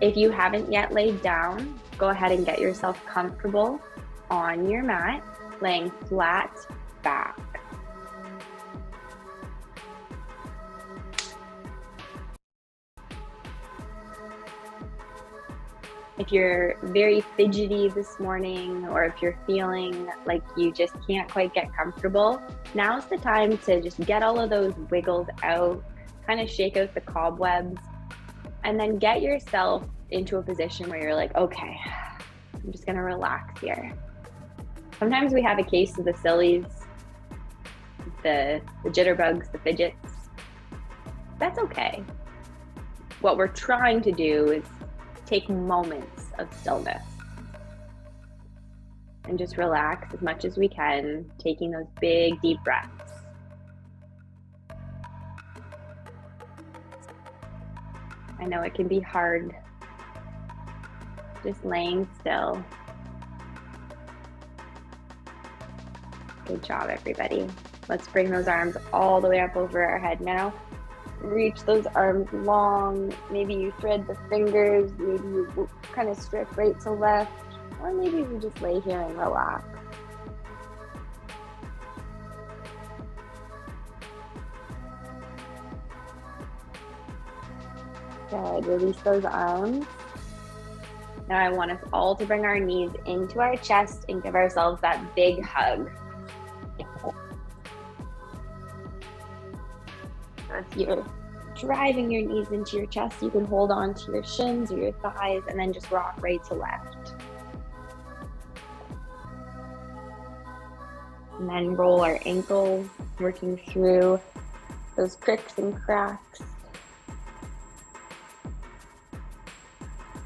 If you haven't yet laid down, go ahead and get yourself comfortable on your mat, laying flat back. If you're very fidgety this morning, or if you're feeling like you just can't quite get comfortable, now's the time to just get all of those wiggles out, kind of shake out the cobwebs, and then get yourself into a position where you're like, okay, I'm just gonna relax here. Sometimes we have a case of the sillies, the jitterbugs, the fidgets. That's okay. What we're trying to do is take moments of stillness and just relax as much as we can, taking those big, deep breaths. I know it can be hard just laying still. Good job, everybody. Let's bring those arms all the way up over our head now. Reach those arms long. Maybe you thread the fingers, maybe you kind of stretch right to left, or maybe you just lay here and relax. Good, release those arms. Now I want us all to bring our knees into our chest and give ourselves that big hug. If you're driving your knees into your chest, you can hold on to your shins or your thighs and then just rock right to left. And then roll our ankles, working through those cricks and cracks.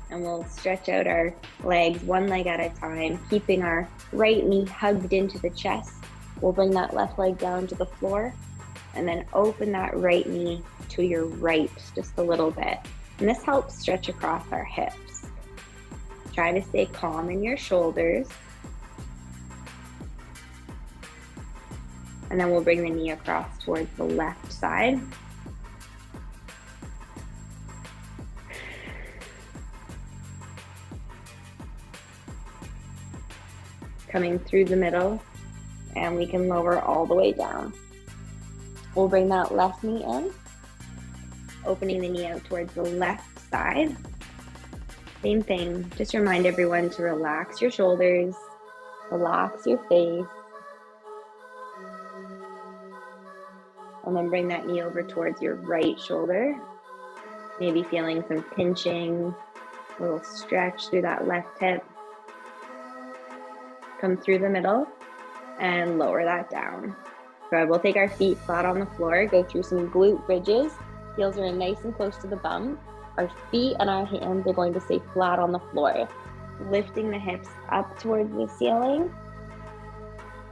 And we'll stretch out our legs one leg at a time, keeping our right knee hugged into the chest. We'll bring that left leg down to the floor and then open that right knee to your right just a little bit. And this helps stretch across our hips. Try to stay calm in your shoulders. And then we'll bring the knee across towards the left side. Coming through the middle, and we can lower all the way down. We'll bring that left knee in, opening the knee out towards the left side. Same thing, just remind everyone to relax your shoulders, relax your face, and then bring that knee over towards your right shoulder. Maybe feeling some pinching, a little stretch through that left hip. Come through the middle and lower that down. Good, we'll take our feet flat on the floor, go through some glute bridges. Heels are nice and close to the bum. Our feet and our hands are going to stay flat on the floor. Lifting the hips up towards the ceiling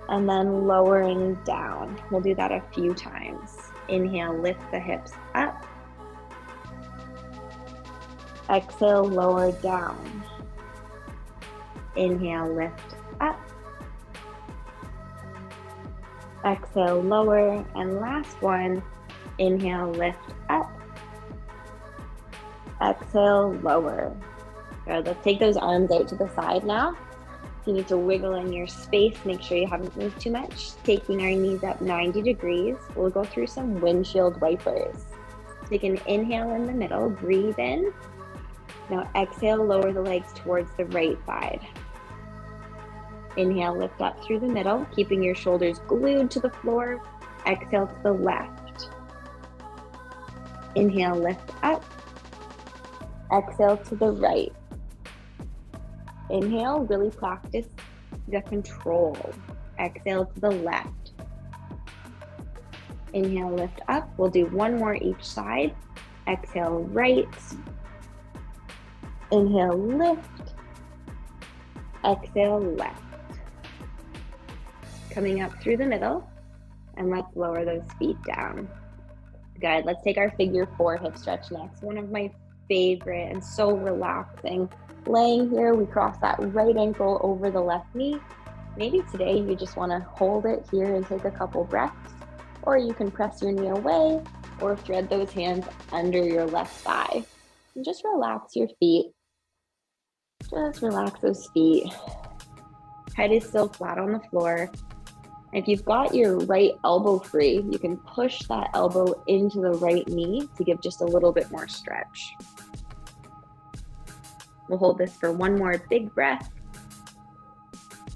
and then lowering down. We'll do that a few times. Inhale, lift the hips up. Exhale, lower down. Inhale, lift up. Exhale, lower, and last one, inhale, lift up. Exhale, lower. Good, let's take those arms out to the side now. If you need to wiggle in your space, make sure you haven't moved too much. Taking our knees up 90 degrees, we'll go through some windshield wipers. Take an inhale in the middle, breathe in. Now exhale, lower the legs towards the right side. Inhale, lift up through the middle, keeping your shoulders glued to the floor. Exhale to the left. Inhale, lift up. Exhale to the right. Inhale, really practice the control. Exhale to the left. Inhale, lift up. We'll do one more each side. Exhale, right. Inhale, lift. Exhale, left. Coming up through the middle, and let's lower those feet down. Good, let's take our figure 4 hip stretch next. One of my favorite and so relaxing. Laying here, we cross that right ankle over the left knee. Maybe today you just want to hold it here and take a couple breaths, or you can press your knee away or thread those hands under your left thigh. And just relax your feet. Just relax those feet. Head is still flat on the floor. If you've got your right elbow free, you can push that elbow into the right knee to give just a little bit more stretch. We'll hold this for one more big breath.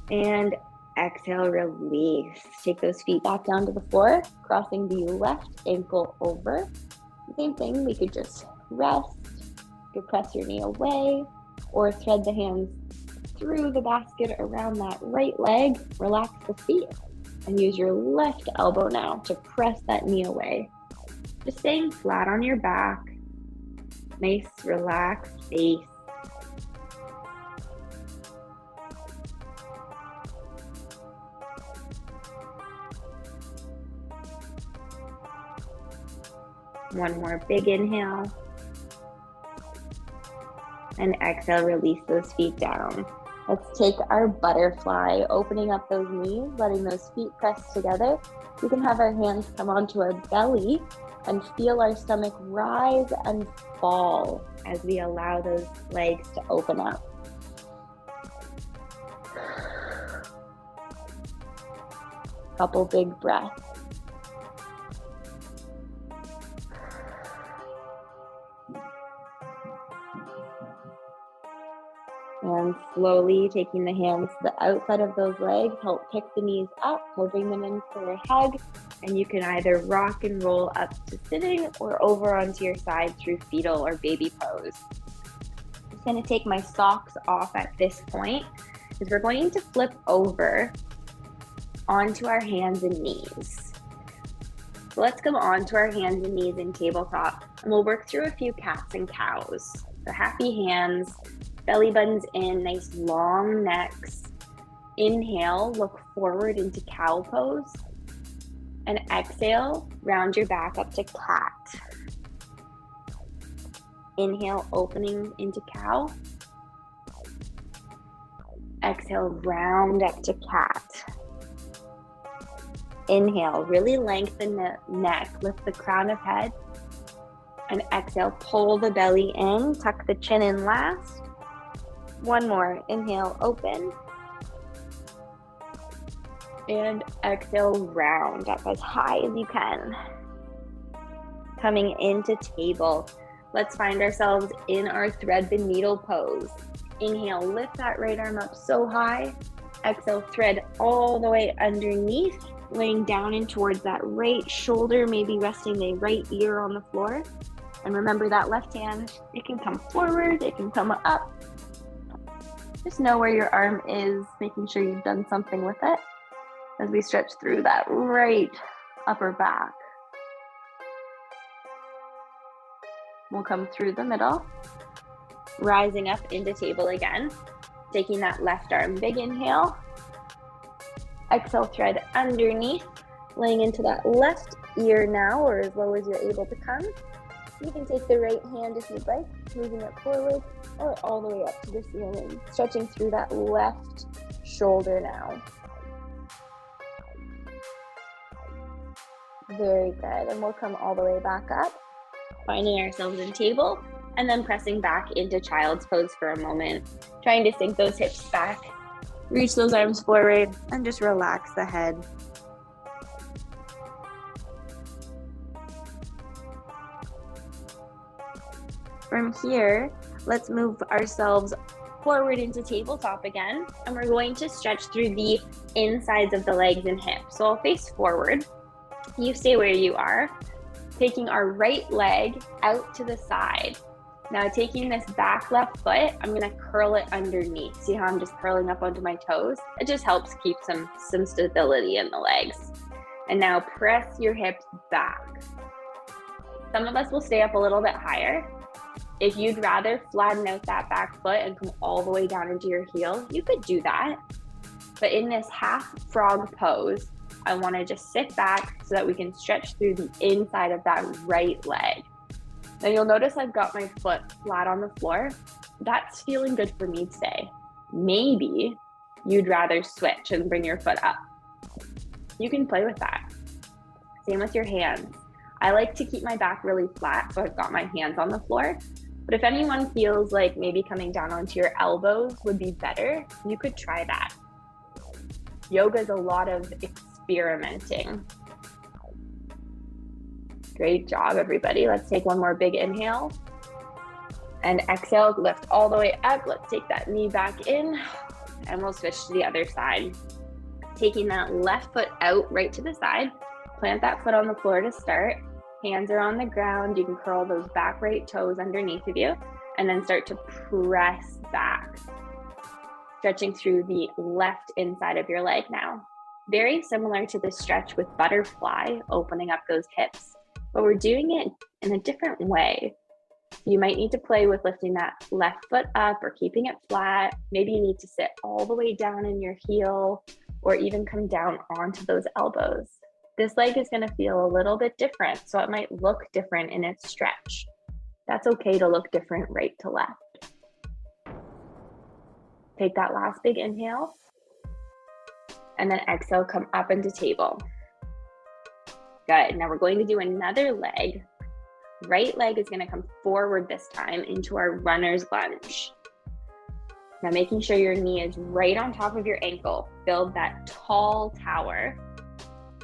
And exhale, release. Take those feet back down to the floor, crossing the left ankle over. Same thing, we could just rest. You could press your knee away or thread the hands through the basket around that right leg. Relax the feet and use your left elbow now to press that knee away. Just staying flat on your back. Nice, relaxed face. One more big inhale. And exhale, release those feet down. Let's take our butterfly, opening up those knees, letting those feet press together. We can have our hands come onto our belly and feel our stomach rise and fall as we allow those legs to open up. Couple big breaths. And slowly taking the hands to the outside of those legs, help pick the knees up, we'll bring them in for a hug, and you can either rock and roll up to sitting or over onto your side through fetal or baby pose. I'm just going to take my socks off at this point, because we're going to flip over onto our hands and knees. So let's come onto our hands and knees in tabletop, and we'll work through a few cats and cows. So happy hands. Belly buttons in, nice long necks. Inhale, look forward into cow pose. And exhale, round your back up to cat. Inhale, opening into cow. Exhale, round up to cat. Inhale, really lengthen the neck, lift the crown of head. And exhale, pull the belly in, tuck the chin in last. One more, inhale, open. And exhale, round up as high as you can. Coming into table, let's find ourselves in our thread the needle pose. Inhale, lift that right arm up so high. Exhale, thread all the way underneath, laying down in towards that right shoulder, maybe resting the right ear on the floor. And remember that left hand, it can come forward, it can come up. Just know where your arm is, making sure you've done something with it as we stretch through that right upper back. We'll come through the middle, rising up into table again, taking that left arm, big inhale. Exhale, thread underneath, laying into that left ear now, or as low as you're able to come. You can take the right hand if you'd like, moving it forward or all the way up to the ceiling, stretching through that left shoulder now. Very good, and we'll come all the way back up, finding ourselves in table, and then pressing back into child's pose for a moment, trying to sink those hips back, reach those arms forward, and just relax the head. From here, let's move ourselves forward into tabletop again, and we're going to stretch through the insides of the legs and hips. So I'll face forward. You stay where you are, taking our right leg out to the side. Now taking this back left foot, I'm gonna curl it underneath. See how I'm just curling up onto my toes? It just helps keep some stability in the legs. And now press your hips back. Some of us will stay up a little bit higher. If you'd rather flatten out that back foot and come all the way down into your heel, you could do that. But in this half frog pose, I want to just sit back so that we can stretch through the inside of that right leg. Now you'll notice I've got my foot flat on the floor. That's feeling good for me today. Maybe you'd rather switch and bring your foot up. You can play with that. Same with your hands. I like to keep my back really flat, so I've got my hands on the floor. But if anyone feels like maybe coming down onto your elbows would be better, you could try that. Yoga is a lot of experimenting. Great job, everybody. Let's take one more big inhale. And exhale, lift all the way up. Let's take that knee back in, and we'll switch to the other side. Taking that left foot out right to the side, plant that foot on the floor to start. Hands are on the ground. You can curl those back right toes underneath of you, and then start to press back, stretching through the left inside of your leg now. Very similar to the stretch with butterfly, opening up those hips, but we're doing it in a different way. You might need to play with lifting that left foot up or keeping it flat. Maybe you need to sit all the way down in your heel, or even come down onto those elbows. This leg is going to feel a little bit different, so it might look different in its stretch. That's okay to look different right to left. Take that last big inhale, and then exhale, come up into table. Good. Now we're going to do another leg. Right leg is going to come forward this time into our runner's lunge. Now making sure your knee is right on top of your ankle. Build that tall tower.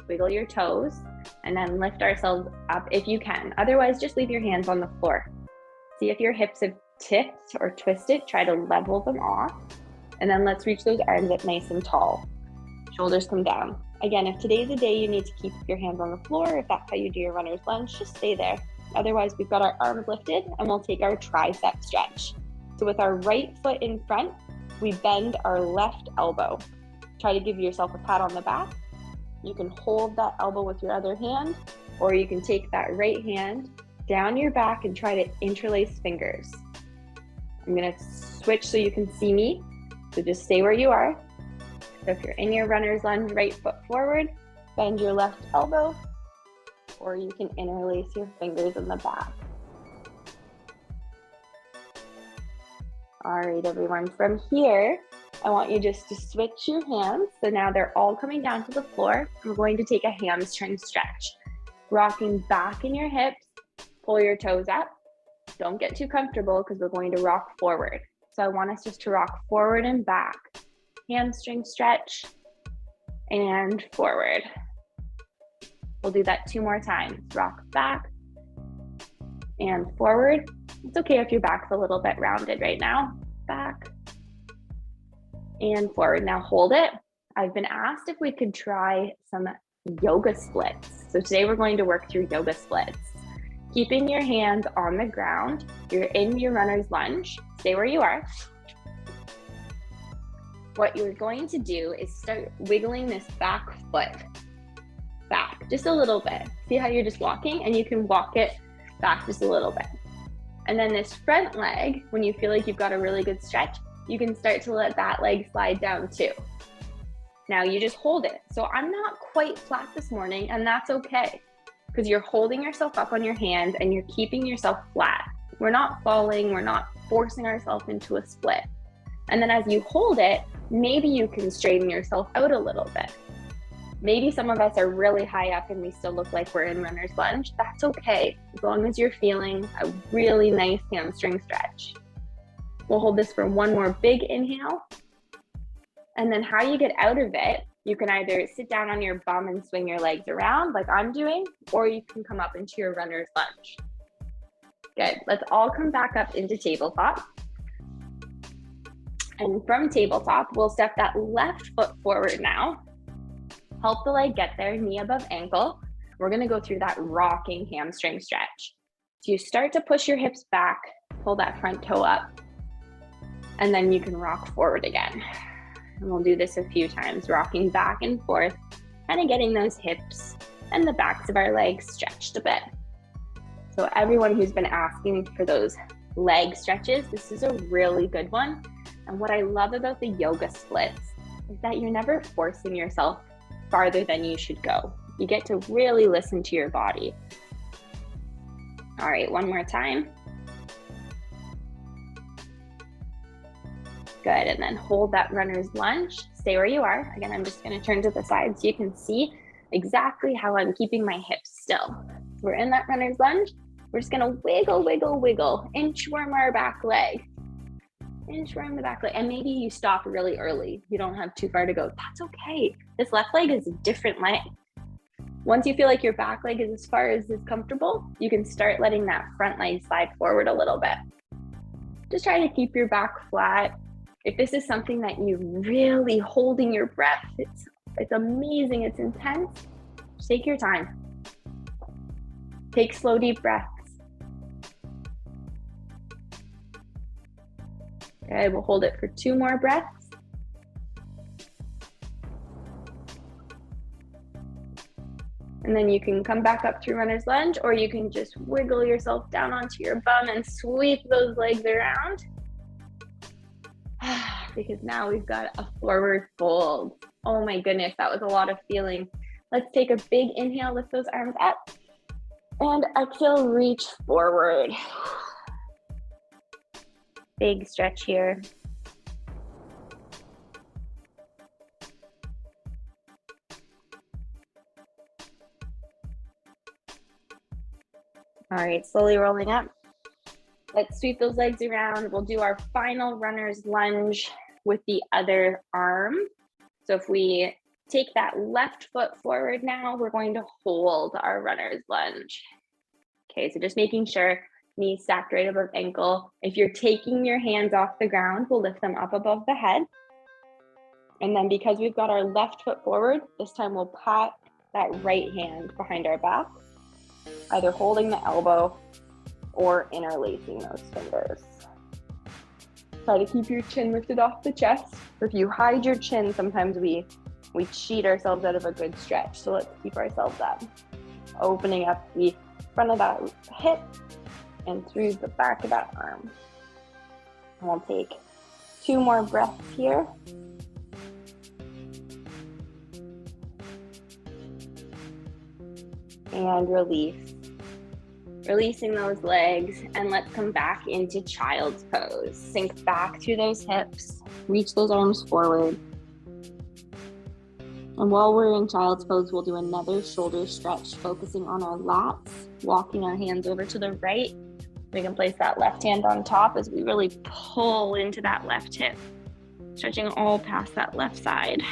Wiggle your toes, and then lift ourselves up if you can. Otherwise, just leave your hands on the floor. See if your hips have tipped or twisted. Try to level them off. And then let's reach those arms up nice and tall. Shoulders come down. Again, if today's a day you need to keep your hands on the floor, if that's how you do your runner's lunge, just stay there. Otherwise, we've got our arms lifted, and we'll take our tricep stretch. So with our right foot in front, we bend our left elbow. Try to give yourself a pat on the back. You can hold that elbow with your other hand, or you can take that right hand down your back and try to interlace fingers. I'm gonna switch so you can see me, so just stay where you are. So if you're in your runner's lunge, right foot forward, bend your left elbow, or you can interlace your fingers in the back. All right, everyone, from here, I want you just to switch your hands. So now they're all coming down to the floor. We're going to take a hamstring stretch. Rocking back in your hips, pull your toes up. Don't get too comfortable because we're going to rock forward. So I want us just to rock forward and back. Hamstring stretch and forward. We'll do that 2 more times. Rock back and forward. It's okay if your back's a little bit rounded right now. Back and forward. Now hold it. I've been asked if we could try some yoga splits. So today we're going to work through yoga splits. Keeping your hands on the ground. You're in your runner's lunge. Stay where you are. What you're going to do is start wiggling this back foot back just a little bit. See how you're just walking, and you can walk it back just a little bit. And then this front leg, when you feel like you've got a really good stretch, you can start to let that leg slide down too. Now you just hold it. So I'm not quite flat this morning, and that's okay, because you're holding yourself up on your hands and you're keeping yourself flat. We're not falling, we're not forcing ourselves into a split. And then as you hold it, maybe you can straighten yourself out a little bit. Maybe some of us are really high up and we still look like we're in runner's lunge. That's okay, as long as you're feeling a really nice hamstring stretch. We'll hold this for 1 more big inhale. And then how you get out of it, you can either sit down on your bum and swing your legs around like I'm doing, or you can come up into your runner's lunge. Good, let's all come back up into tabletop. And from tabletop, we'll step that left foot forward now. Help the leg get there, knee above ankle. We're gonna go through that rocking hamstring stretch. So you start to push your hips back, pull that front toe up, and then you can rock forward again. And we'll do this a few times, rocking back and forth, kind of getting those hips and the backs of our legs stretched a bit. So everyone who's been asking for those leg stretches, this is a really good one. And what I love about the yoga splits is that you're never forcing yourself farther than you should go. You get to really listen to your body. All right, 1 more time. Good, and then hold that runner's lunge. Stay where you are. Again, I'm just gonna turn to the side so you can see exactly how I'm keeping my hips still. We're in that runner's lunge. We're just gonna wiggle, wiggle, wiggle, inchworm our back leg. Inchworm the back leg. And maybe you stop really early. You don't have too far to go. That's okay. This left leg is a different leg. Once you feel like your back leg is as far as is comfortable, you can start letting that front leg slide forward a little bit. Just try to keep your back flat. If this is something that you're really holding your breath, it's amazing, it's intense, just take your time. Take slow, deep breaths. Okay, we'll hold it for 2 more breaths. And then you can come back up through runner's lunge, or you can just wiggle yourself down onto your bum and sweep those legs around. Because now we've got a forward fold. Oh my goodness, that was a lot of feeling. Let's take a big inhale, lift those arms up. And exhale, reach forward. Big stretch here. All right, slowly rolling up. Let's sweep those legs around. We'll do our final runner's lunge with the other arm. So if we take that left foot forward now, we're going to hold our runner's lunge. Okay, so just making sure knees stacked right above ankle. If you're taking your hands off the ground, we'll lift them up above the head. And then because we've got our left foot forward, this time we'll pat that right hand behind our back, either holding the elbow or interlacing those fingers. Try to keep your chin lifted off the chest. If you hide your chin, sometimes we cheat ourselves out of a good stretch. So let's keep ourselves up. Opening up the front of that hip and through the back of that arm. And we'll take 2 more breaths here. And release. Releasing those legs, and let's come back into child's pose. Sink back through those hips, reach those arms forward. And while we're in child's pose, we'll do another shoulder stretch, focusing on our lats, walking our hands over to the right. We can place that left hand on top as we really pull into that left hip, stretching all past that left side.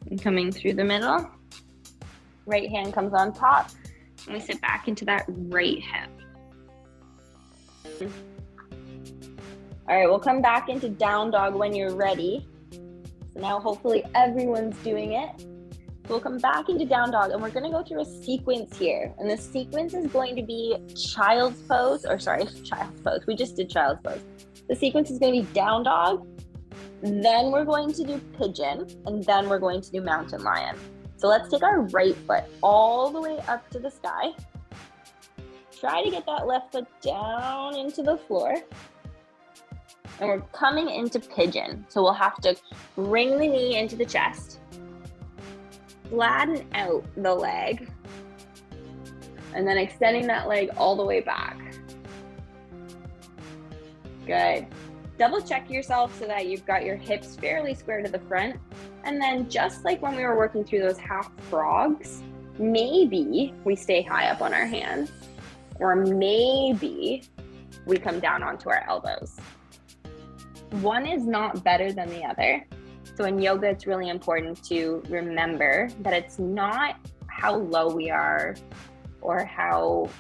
And coming through the middle, right hand comes on top, and we sit back into that right hip. All right, we'll come back into down dog when you're ready. So now hopefully everyone's doing it. We'll come back into down dog, and we're gonna go through a sequence here. And the sequence is going to be child's pose. We just did child's pose. The sequence is gonna be down dog, then we're going to do pigeon, and then we're going to do mountain lion. So let's take our right foot all the way up to the sky. Try to get that left foot down into the floor. And we're coming into pigeon. So we'll have to bring the knee into the chest, flatten out the leg, and then extending that leg all the way back. Good. Double check yourself so that you've got your hips fairly square to the front. And then just like when we were working through those half frogs, maybe we stay high up on our hands, or maybe we come down onto our elbows. One is not better than the other. So in yoga, it's really important to remember that it's not how low we are or how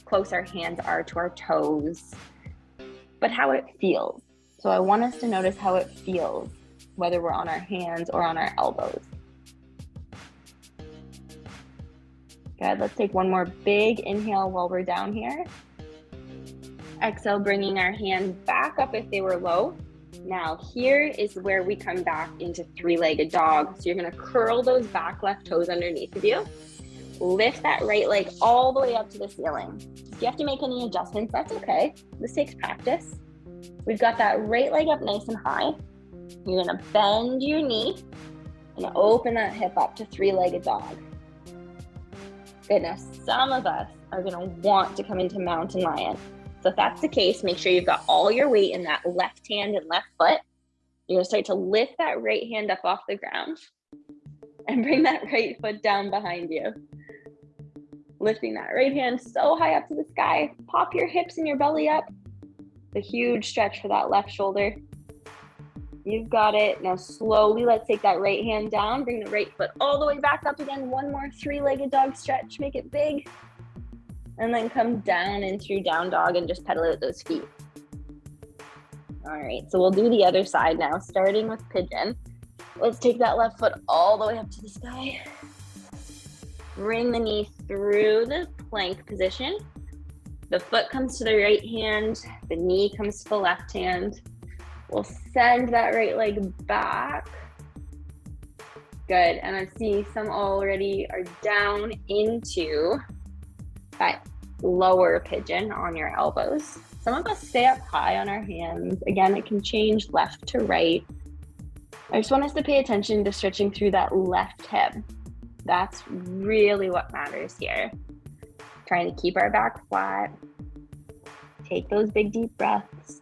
close our hands are to our toes, but how it feels. So I want us to notice how it feels, whether we're on our hands or on our elbows. Good, let's take one more big inhale while we're down here. Exhale, bringing our hands back up if they were low. Now here is where we come back into 3-legged dog. So you're gonna curl those back left toes underneath of you. Lift that right leg all the way up to the ceiling. If you have to make any adjustments, that's okay. This takes practice. We've got that right leg up nice and high. You're gonna bend your knee and open that hip up to 3-legged dog. Good, now some of us are gonna want to come into mountain lion. So if that's the case, make sure you've got all your weight in that left hand and left foot. You're gonna start to lift that right hand up off the ground and bring that right foot down behind you. Lifting that right hand so high up to the sky. Pop your hips and your belly up. A huge stretch for that left shoulder. You've got it. Now slowly, let's take that right hand down. Bring the right foot all the way back up again. One more three-legged dog stretch. Make it big. And then come down in through down dog and just pedal out those feet. All right, so we'll do the other side now, starting with pigeon. Let's take that left foot all the way up to the sky. Bring the knee through the plank position. The foot comes to the right hand. The knee comes to the left hand. We'll send that right leg back. Good, and I'm seeing some already are down into that lower pigeon on your elbows. Some of us stay up high on our hands. Again, it can change left to right. I just want us to pay attention to stretching through that left hip. That's really what matters here. Trying to keep our back flat. Take those big deep breaths.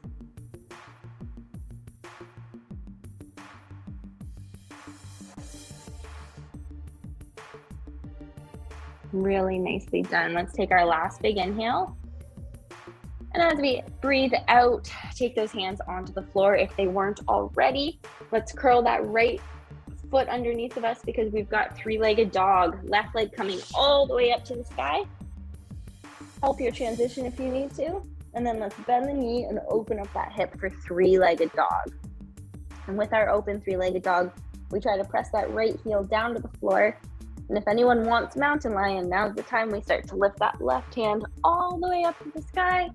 Really nicely done. Let's take our last big inhale. And as we breathe out, take those hands onto the floor if they weren't already. Let's curl that right foot underneath of us because we've got three-legged dog. Left leg coming all the way up to the sky. Help your transition if you need to. And then let's bend the knee and open up that hip for three-legged dog. And with our open three-legged dog, we try to press that right heel down to the floor. And if anyone wants mountain lion, now's the time we start to lift that left hand all the way up to the sky.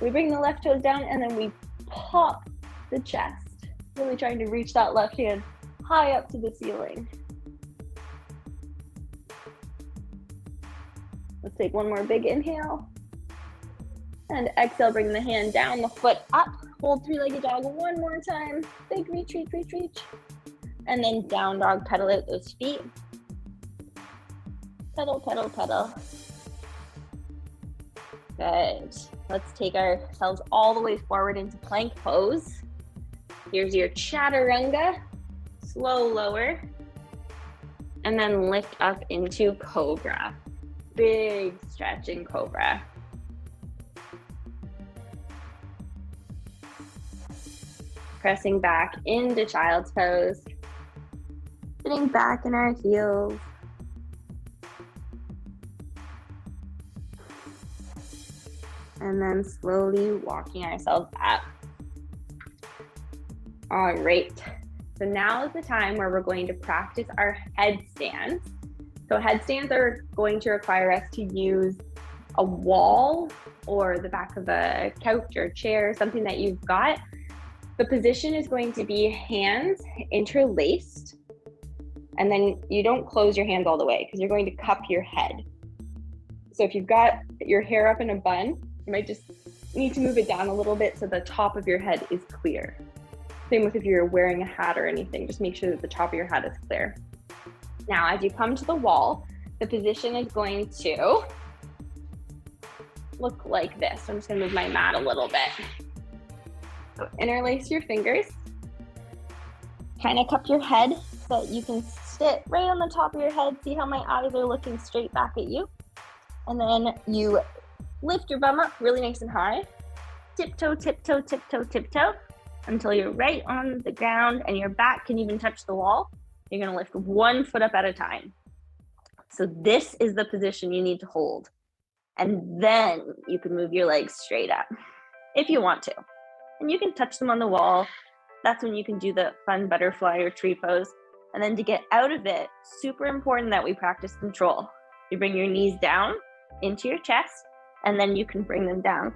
We bring the left toes down and then we pop the chest. Really trying to reach that left hand high up to the ceiling. Let's take one more big inhale. And exhale, bring the hand down, the foot up. Hold three-legged dog one more time. Big reach, reach, reach, reach. And then down dog, pedal out those feet. Pedal, pedal, pedal. Good. Let's take ourselves all the way forward into plank pose. Here's your chaturanga. Slow lower. And then lift up into cobra. Big stretch in cobra. Pressing back into child's pose. Sitting back in our heels. And then slowly walking ourselves up. All right, so now is the time where we're going to practice our headstands. So headstands are going to require us to use a wall or the back of a couch or chair, something that you've got. The position is going to be hands interlaced, and then you don't close your hands all the way because you're going to cup your head. So if you've got your hair up in a bun, you might just need to move it down a little bit so the top of your head is clear. Same with if you're wearing a hat or anything, just make sure that the top of your head is clear. Now, as you come to the wall, the position is going to look like this. I'm just gonna move my mat a little bit. So interlace your fingers, kind of cup your head so that you can sit right on the top of your head. See how my eyes are looking straight back at you? And then you lift your bum up really nice and high. Tiptoe, tiptoe, tiptoe, tiptoe until you're right on the ground and your back can even touch the wall. You're gonna lift one foot up at a time. So this is the position you need to hold. And then you can move your legs straight up if you want to. And you can touch them on the wall. That's when you can do the fun butterfly or tree pose. And then to get out of it, super important that we practice control. You bring your knees down into your chest, and then you can bring them down.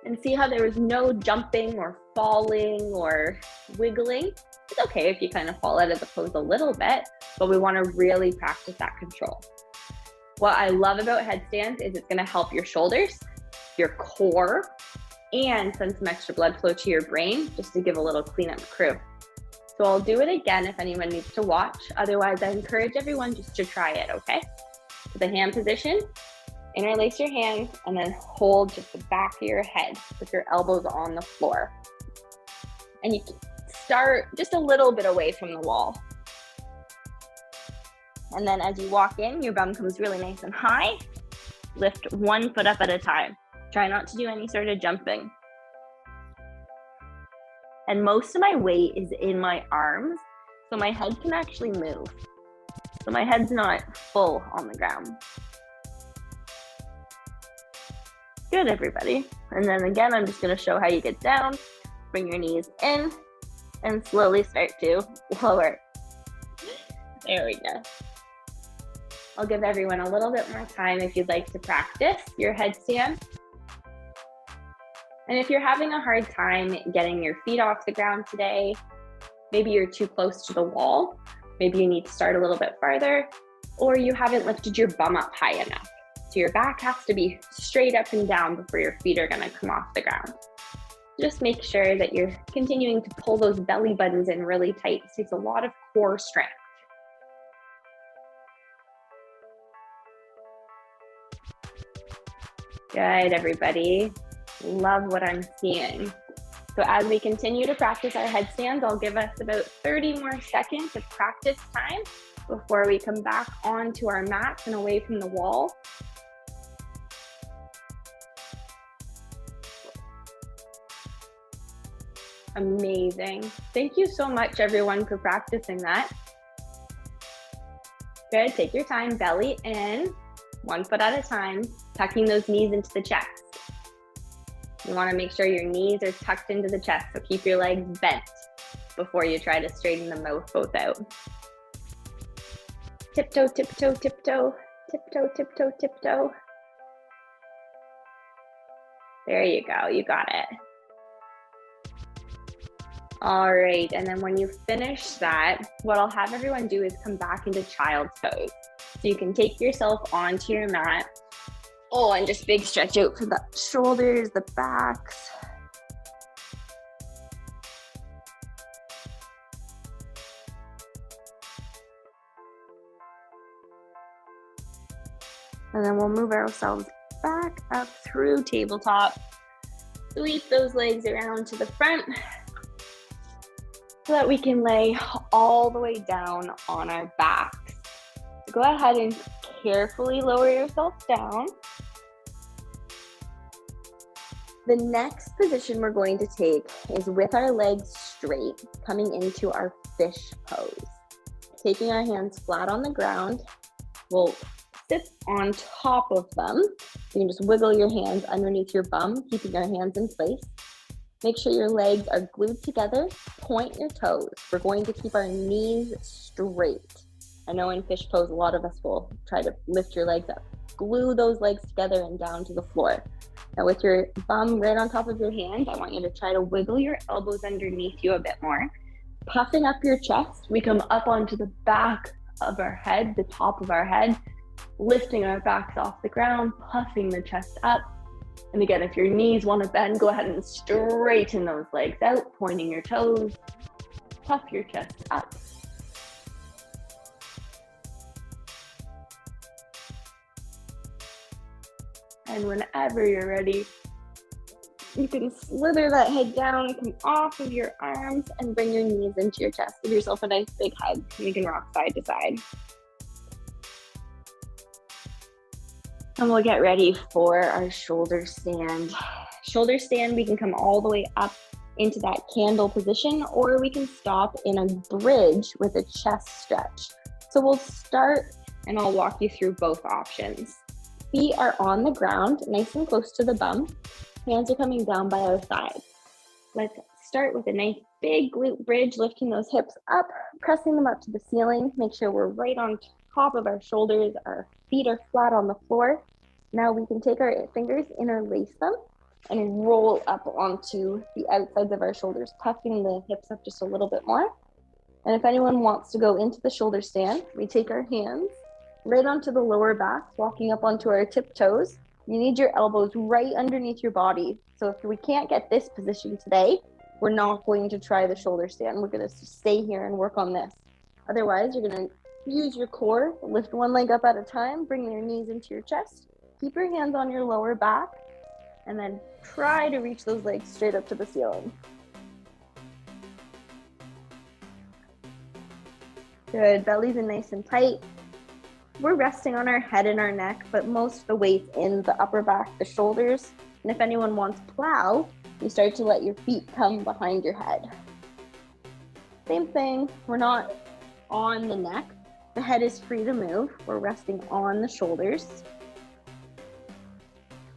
And see how there was no jumping or falling or wiggling? It's okay if you kind of fall out of the pose a little bit, but we want to really practice that control. What I love about headstands is it's going to help your shoulders, your core, and send some extra blood flow to your brain, just to give a little cleanup crew. So I'll do it again if anyone needs to watch. Otherwise, I encourage everyone just to try it, okay? So the hand position, Interlace your hands and then hold just the back of your head with your elbows on the floor. And you can start just a little bit away from the wall. And then as you walk in, your bum comes really nice and high. Lift one foot up at a time. Try not to do any sort of jumping. And most of my weight is in my arms, so my head can actually move. So my head's not full on the ground. Good, everybody. And then again, I'm just going to show how you get down. Bring your knees in and slowly start to lower. There we go. I'll give everyone a little bit more time if you'd like to practice your headstand. And if you're having a hard time getting your feet off the ground today, maybe you're too close to the wall, maybe you need to start a little bit farther, or you haven't lifted your bum up high enough. So your back has to be straight up and down before your feet are going to come off the ground. Just make sure that you're continuing to pull those belly buttons in really tight. It takes a lot of core strength. Good, everybody. Love what I'm seeing. So as we continue to practice our headstands, I'll give us about 30 more seconds of practice time before we come back onto our mats and away from the wall. Amazing. Thank you so much, everyone, for practicing that. Good, take your time, belly in, one foot at a time, tucking those knees into the chest. You want to make sure your knees are tucked into the chest, so keep your legs bent before you try to straighten them both out. Tiptoe, tiptoe, tiptoe, tiptoe, tiptoe, tiptoe. There you go, you got it. All right, and then when you finish that, what I'll have everyone do is come back into child's pose. So you can take yourself onto your mat. Oh, and just big stretch out for the shoulders, the backs. And then we'll move ourselves back up through tabletop. Sweep those legs around to the front so that we can lay all the way down on our backs. So go ahead and carefully lower yourself down. The next position we're going to take is with our legs straight, coming into our fish pose. Taking our hands flat on the ground, we'll sit on top of them. You can just wiggle your hands underneath your bum, keeping your hands in place. Make sure your legs are glued together, point your toes. We're going to keep our knees straight. I know in fish pose, a lot of us will try to lift your legs up. Glue those legs together and down to the floor. Now with your bum right on top of your hands, I want you to try to wiggle your elbows underneath you a bit more. Puffing up your chest, we come up onto the back of our head, the top of our head, lifting our backs off the ground, puffing the chest up. And again, if your knees want to bend, go ahead and straighten those legs out, pointing your toes, puff your chest up. And whenever you're ready, you can slither that head down, come off of your arms, and bring your knees into your chest. Give yourself a nice big hug. You can rock side to side. And we'll get ready for our shoulder stand. Shoulder stand, we can come all the way up into that candle position, or we can stop in a bridge with a chest stretch. So we'll start, and I'll walk you through both options. Feet are on the ground, nice and close to the bum. Hands are coming down by our sides. Let's start with a nice big glute bridge, lifting those hips up, pressing them up to the ceiling. Make sure we're right on top of our shoulders. Our feet are flat on the floor. Now we can take our fingers, interlace them, and roll up onto the outsides of our shoulders, puffing the hips up just a little bit more. And if anyone wants to go into the shoulder stand, we take our hands right onto the lower back, walking up onto our tiptoes. You need your elbows right underneath your body. So if we can't get this position today, we're not going to try the shoulder stand. We're going to stay here and work on this. Otherwise, you're going to use your core, lift one leg up at a time, bring your knees into your chest, keep your hands on your lower back and then try to reach those legs straight up to the ceiling. Good, belly's in nice and tight. We're resting on our head and our neck, but most of the weight's in the upper back, the shoulders. And if anyone wants plow, you start to let your feet come behind your head. Same thing, we're not on the neck. The head is free to move. We're resting on the shoulders.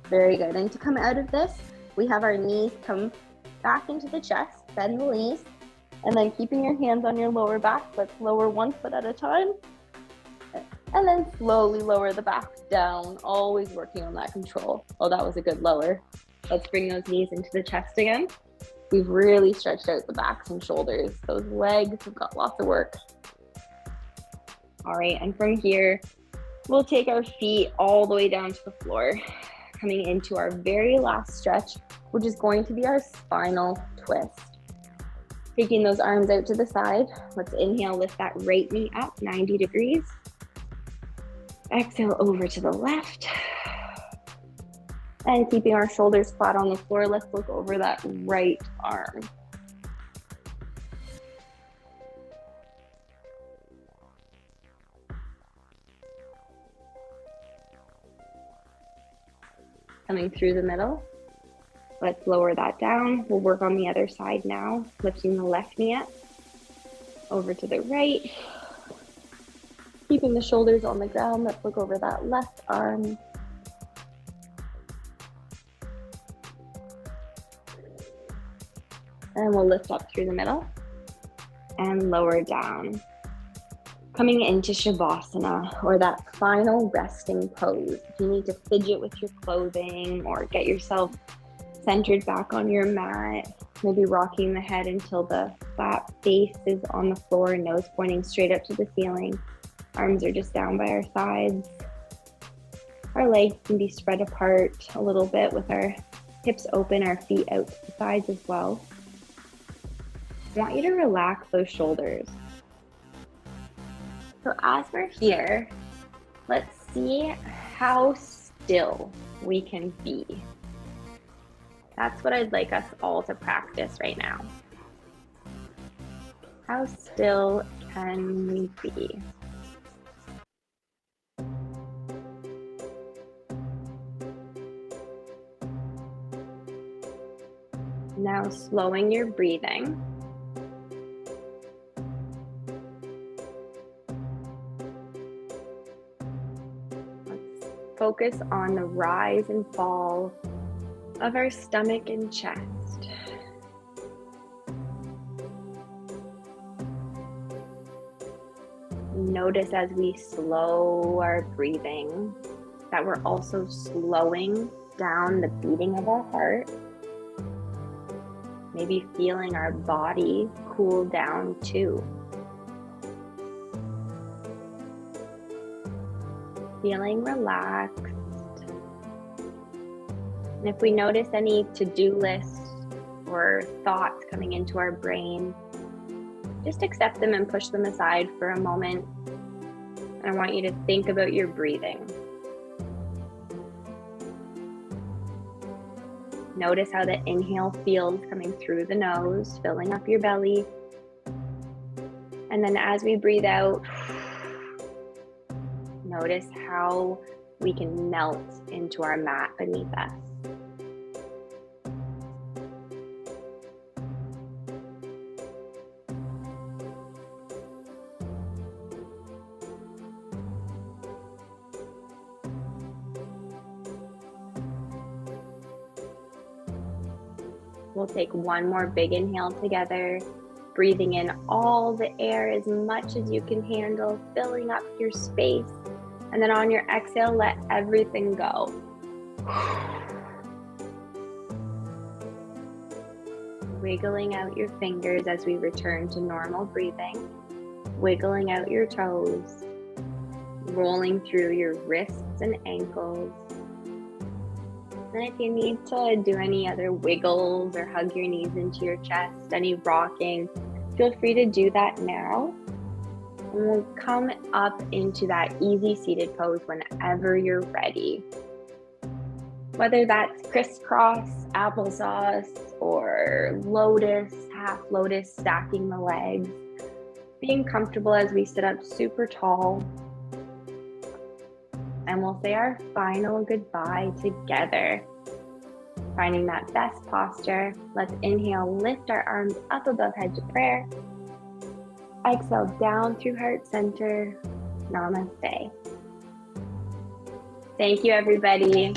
Very good. And to come out of this, we have our knees come back into the chest, bend the knees, and then keeping your hands on your lower back, let's lower one foot at a time. And then slowly lower the back down, always working on that control. Oh, that was a good lower. Let's bring those knees into the chest again. We've really stretched out the backs and shoulders. Those legs have got lots of work. All right, and from here, we'll take our feet all the way down to the floor, coming into our very last stretch, which is going to be our spinal twist. Taking those arms out to the side, let's inhale, lift that right knee up 90 degrees. Exhale over to the left. And keeping our shoulders flat on the floor, let's look over that right arm. Coming through the middle. Let's lower that down. We'll work on the other side now, lifting the left knee up, over to the right. Keeping the shoulders on the ground, let's look over that left arm. And we'll lift up through the middle and lower down. Coming into Shavasana, or that final resting pose. If you need to fidget with your clothing or get yourself centered back on your mat, maybe rocking the head until the flat face is on the floor, nose pointing straight up to the ceiling. Arms are just down by our sides. Our legs can be spread apart a little bit with our hips open, our feet out to the sides as well. I want you to relax those shoulders. So as we're here, let's see how still we can be. That's what I'd like us all to practice right now. How still can we be? Now slowing your breathing. Let's focus on the rise and fall of our stomach and chest. Notice as we slow our breathing that we're also slowing down the beating of our heart. Maybe feeling our body cool down too. Feeling relaxed. And if we notice any to-do lists or thoughts coming into our brain, just accept them and push them aside for a moment. And I want you to think about your breathing. Notice how the inhale feels coming through the nose, filling up your belly. And then as we breathe out, notice how we can melt into our mat beneath us. We'll take one more big inhale together, breathing in all the air as much as you can handle, filling up your space. And then on your exhale, let everything go. Wiggling out your fingers as we return to normal breathing. Wiggling out your toes. Rolling through your wrists and ankles. And if you need to do any other wiggles or hug your knees into your chest, any rocking, feel free to do that now. And we'll come up into that easy seated pose whenever you're ready. Whether that's crisscross, applesauce, or lotus, half lotus, stacking the legs. Being comfortable as we sit up super tall. And we'll say our final goodbye together. Finding that best posture. Let's inhale, lift our arms up above head to prayer. Exhale down through heart center. Namaste. Thank you, everybody.